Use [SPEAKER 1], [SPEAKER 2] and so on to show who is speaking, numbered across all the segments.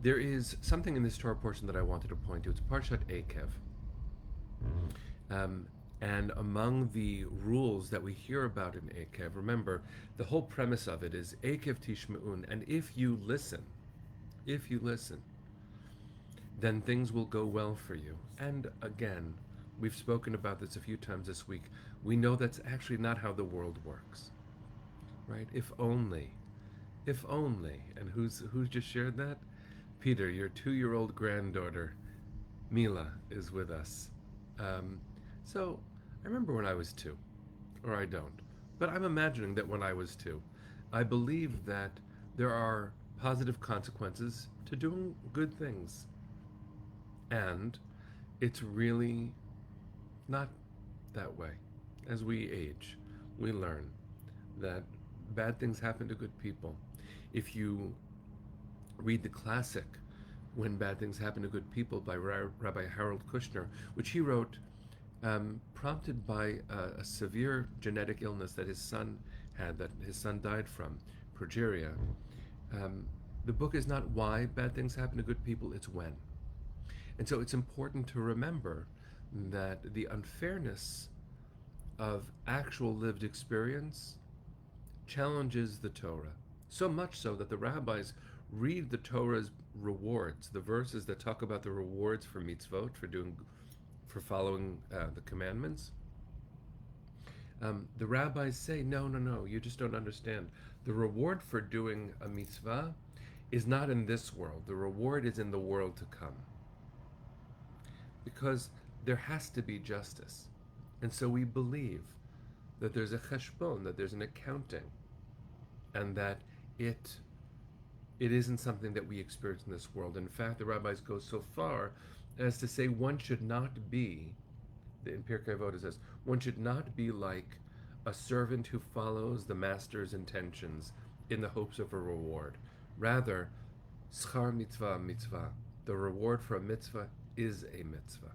[SPEAKER 1] There is something in this Torah portion that I wanted to point to. It's Parshat Ekev. Um, and among the rules that we hear about in Ekev, remember, the whole premise of it is Ekev Tishme'un. And if you listen, then things will go well for you. And again, we've spoken about this a few times this week. We know that's actually not how the world works, right? If only. And who's just shared that? Peter, your 2-year-old granddaughter, Mila, is with us. Um, so I remember when I was 2, or I don't, but I'm imagining that when I was 2, I believe that there are positive consequences to doing good things. And it's really not that way. As we age, we learn that bad things happen to good people. If you read the classic When Bad Things Happen to Good People by Rabbi Harold Kushner, which he wrote prompted by a severe genetic illness that his son had, that his son died from, progeria. Um, the book is not why bad things happen to good people, it's when. And so it's important to remember that the unfairness of actual lived experience challenges the Torah. So much so that the rabbis read the Torah's rewards, the verses that talk about the rewards for mitzvot, for following the commandments. The rabbis say, no, you just don't understand. The reward for doing a mitzvah is not in this world. The reward is in the world to come. Because there has to be justice. And so we believe that there's a cheshbon, that there's an accounting, and that it isn't something that we experience in this world. In fact, the rabbis go so far as to say one should not be, in Pirkei Avot it says, one should not be like a servant who follows the master's intentions in the hopes of a reward. Rather, schar mitzvah mitzvah, the reward for a mitzvah is a mitzvah.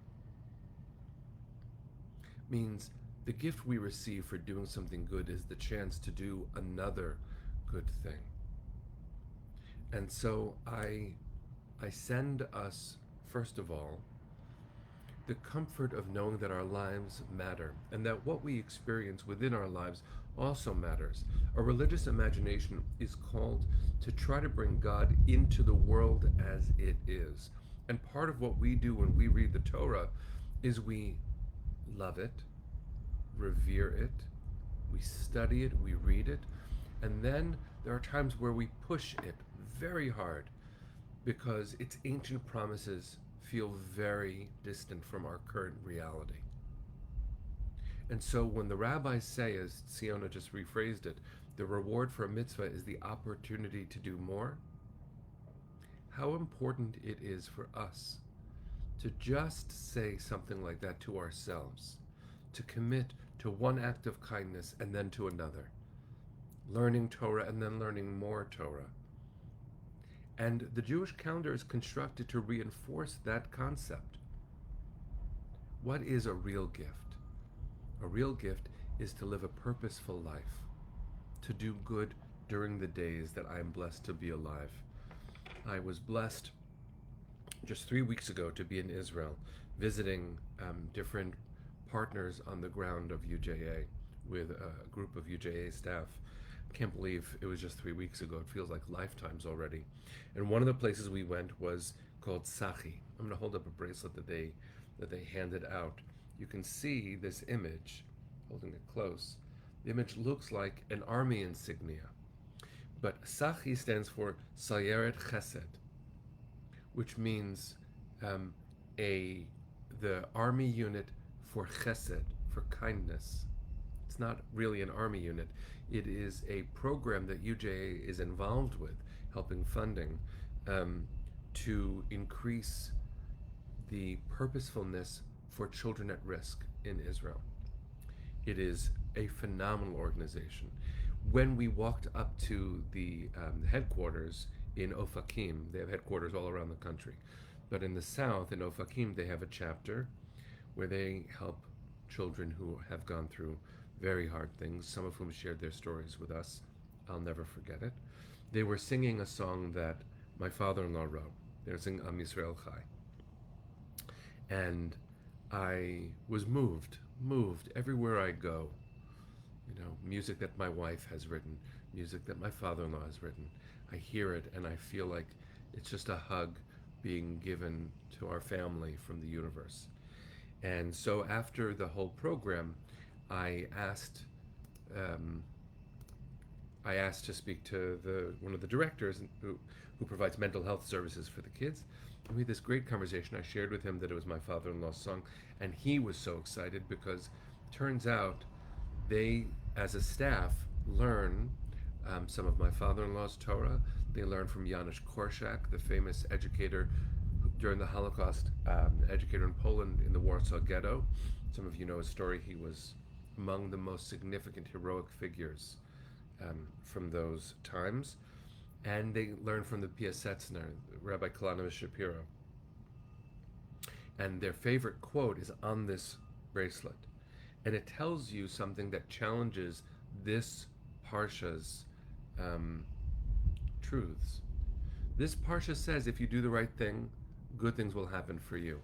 [SPEAKER 1] Means the gift we receive for doing something good is the chance to do another good thing. And so I send us, first of all, the comfort of knowing that our lives matter and that what we experience within our lives also matters. A religious imagination is called to try to bring God into the world as it is. And part of what we do when we read the Torah is we love it, revere it, we study it, we read it, and then there are times where we push it very hard because its ancient promises feel very distant from our current reality. And so when the rabbis say, as Siona just rephrased it, the reward for a mitzvah is the opportunity to do more, how important it is for us to just say something like that to ourselves, to commit to one act of kindness and then to another, learning Torah and then learning more Torah. And the Jewish calendar is constructed to reinforce that concept. What is a real gift? A real gift is to live a purposeful life, to do good during the days that I am blessed to be alive. I was blessed just 3 weeks ago to be in Israel, visiting different partners on the ground of UJA with a group of UJA staff. Can't believe it was just 3 weeks ago. It feels like lifetimes already. And one of the places we went was called Sachi. I'm going to hold up a bracelet that they handed out. You can see this image, holding it close. The image looks like an army insignia. But Sachi stands for Sayeret Chesed, which means the army unit for Chesed, for kindness. It's not really an army unit. It is a program that UJA is involved with, helping funding to increase the purposefulness for children at risk in Israel. It is a phenomenal organization. When we walked up to the headquarters in Ofakim, they have headquarters all around the country, but in the south, in Ofakim, they have a chapter where they help children who have gone through very hard things, some of whom shared their stories with us. I'll never forget it. They were singing a song that my father-in-law wrote. There's Am Yisrael Chai. And I was moved everywhere I go. Music that my wife has written, music that my father-in-law has written. I hear it and I feel like it's just a hug being given to our family from the universe. And so after the whole program, I asked um, I asked to speak to one of the directors who provides mental health services for the kids. And we had this great conversation. I shared with him that it was my father-in-law's song, and he was so excited because turns out they, as a staff, learn some of my father-in-law's Torah. They learn from Janusz Korczak, the famous educator during the Holocaust, educator in Poland in the Warsaw Ghetto. Some of you know his story. He was among the most significant heroic figures from those times. And they learn from the Piasetzner, Rabbi Kalanovish Shapiro. And their favorite quote is on this bracelet. And it tells you something that challenges this Parsha's truths. This Parsha says if you do the right thing, good things will happen for you.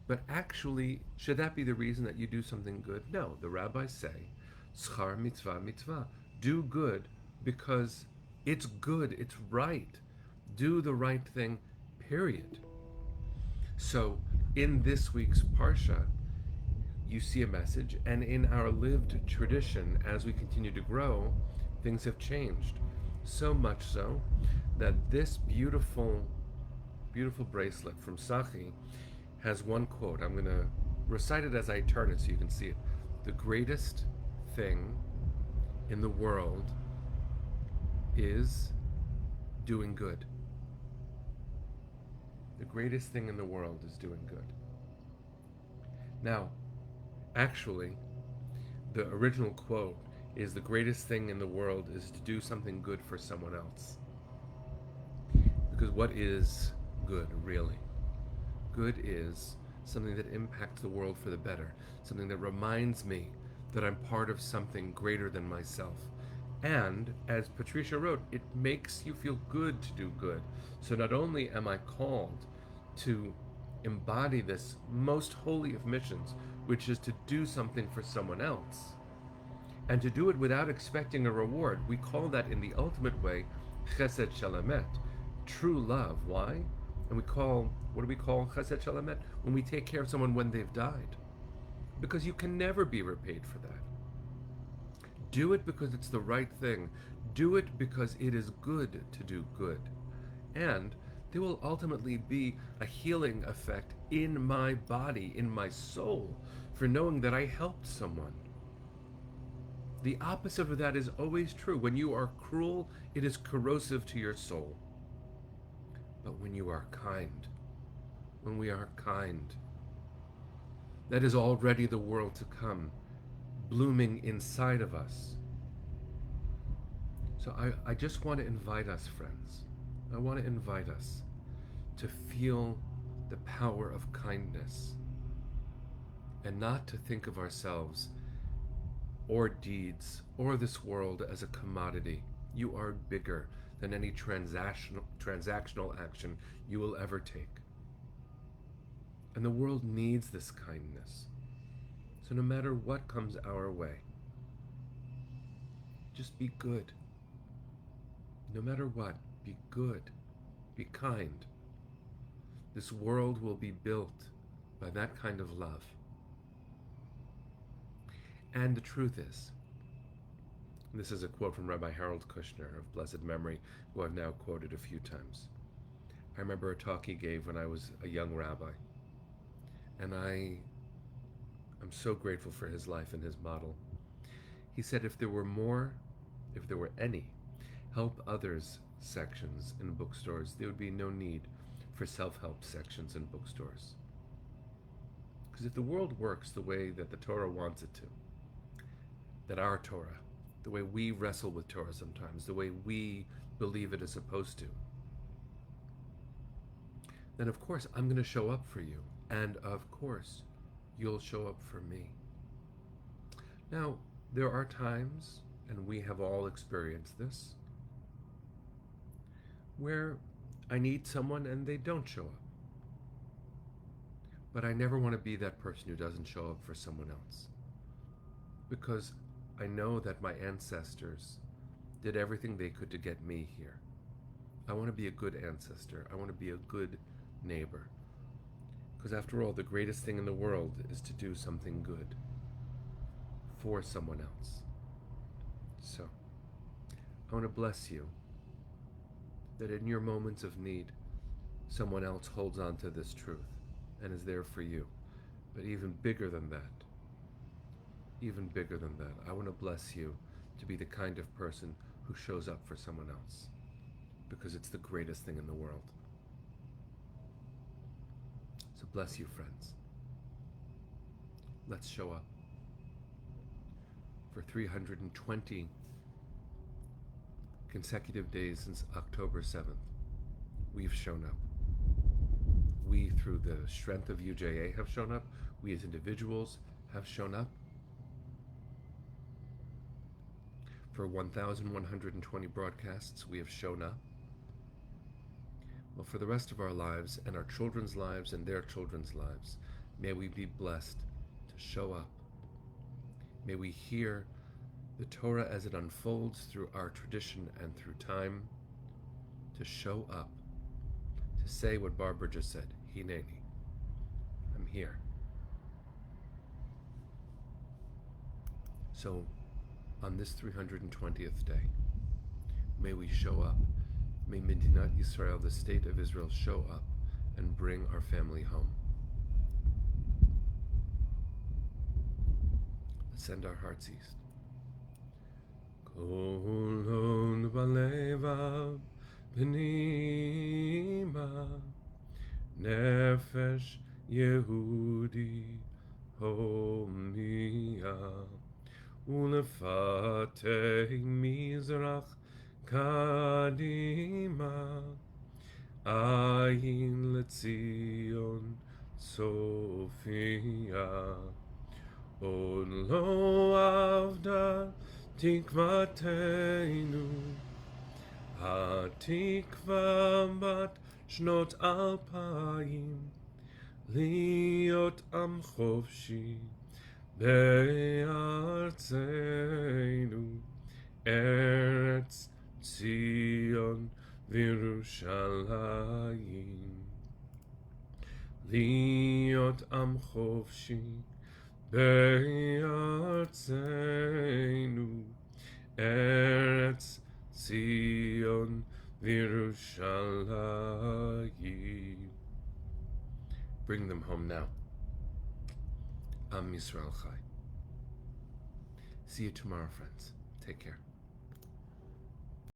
[SPEAKER 1] But actually, should that be the reason that you do something good? No, the rabbis say, schar mitzvah mitzvah. Do good because it's good, it's right. Do the right thing, period. So in this week's Parsha, you see a message, and in our lived tradition, as we continue to grow, things have changed. So much so that this beautiful, beautiful bracelet from Sachi has one quote. I'm going to recite it as I turn it so you can see it. The greatest thing in the world is doing good. The greatest thing in the world is doing good. Now, actually, the original quote is the greatest thing in the world is to do something good for someone else. Because what is good, really? Good is something that impacts the world for the better, something that reminds me that I'm part of something greater than myself. And, as Patricia wrote, it makes you feel good to do good. So not only am I called to embody this most holy of missions, which is to do something for someone else, and to do it without expecting a reward. We call that in the ultimate way chesed shalamet, true love. Why? And what do we call chesed shalamet? When we take care of someone when they've died. Because you can never be repaid for that. Do it because it's the right thing. Do it because it is good to do good. And there will ultimately be a healing effect in my body, in my soul, for knowing that I helped someone. The opposite of that is always true. When you are cruel, it is corrosive to your soul. But when you are kind, when we are kind, that is already the world to come, blooming inside of us. So I just want to invite us, friends. I want to invite us to feel the power of kindness and not to think of ourselves or deeds or this world as a commodity. You are bigger than any transactional action you will ever take. And the world needs this kindness. So no matter what comes our way, just be good. No matter what, be good. Be kind. This world will be built by that kind of love. And the truth is, this is a quote from Rabbi Harold Kushner of blessed memory, who I've now quoted a few times. I remember a talk he gave when I was a young rabbi. And I'm so grateful for his life and his model. He said if there were any help others sections in bookstores, there would be no need for self-help sections in bookstores. Because if the world works the way that the Torah wants it to, that our Torah, the way we wrestle with Torah sometimes, the way we believe it is supposed to, then of course I'm going to show up for you. And of course, you'll show up for me. Now, there are times, and we have all experienced this, where I need someone and they don't show up. But I never want to be that person who doesn't show up for someone else. Because I know that my ancestors did everything they could to get me here. I want to be a good ancestor. I want to be a good neighbor. Because after all, the greatest thing in the world is to do something good for someone else. So, I want to bless you that in your moments of need, someone else holds on to this truth and is there for you. But even bigger than that, I want to bless you to be the kind of person who shows up for someone else, because it's the greatest thing in the world. So bless you, friends. Let's show up. For 320 consecutive days since October 7th, we've shown up. We, through the strength of UJA, have shown up. We as individuals have shown up. For 1,120 broadcasts, we have shown up. Well, for the rest of our lives and our children's lives and their children's lives, may we be blessed to show up. May we hear the Torah as it unfolds through our tradition and through time, to show up, to say what Barbara just said, Hineni, I'm here. So, on this 320th day, may we show up. May Medinat Yisrael, the state of Israel, show up and bring our family home. Let's send our hearts east. Kol hod balevav pnima nefesh Yehudi homiya ulefatei mizrach kadima ayin letzion Sophia od lo avda תקוותנו, התקווה בת שנות 2000, להיות עם חופשי בארצנו, ארץ ציון וירושלים. להיות עם חופשי בארצנו, ארץ ציון וירושלים. Bring them home now. Am Yisrael Chai. See you tomorrow, friends. Take care.